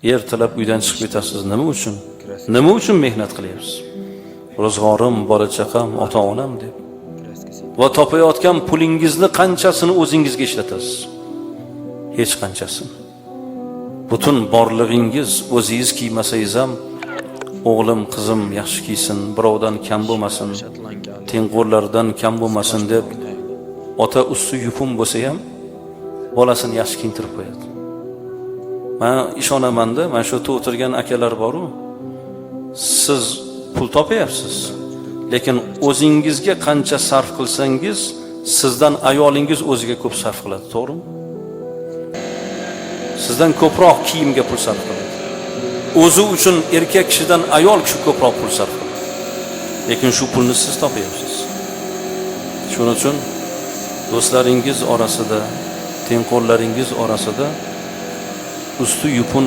Ertalab uydan chiqib ketasiz. Nima uchun? Nima uchun mehnat qilyapsiz? Ro'zg'orim, bola-chaqam, ota-onam deb. Va topayotgan pulingizni qanchasini o'zingizga ishlatasiz? Hech qanchasini. Butun borlig'ingiz o'zingiz kiymasangiz ham o'g'lim, qizim yaxshi kiysin, birovdan kam bo'lmasin, tengqurlardan kam bo'lmasin deb ota usti yupun bo'lsa ham bolasini yaxshi kiyintirib qo'yadi. Men ishonaman-da, mana shu yerda o'tirgan akalar bor-ku. Siz pul topayapsiz, lekin o'zingizga qancha sarf qilsangiz, sizdan ayolingiz o'ziga ko'p sarf qiladi, to'g'rimi? Sizdan ko'proq kiyimga pul sarf qiladi. O'zi uchun erkak kishidan ayol kishi ko'proq pul sarf qiladi. Lekin shu pulni siz topayapsiz. Shuning uchun do'stlaringiz orasida, tengqurlaringiz orasida usti yupun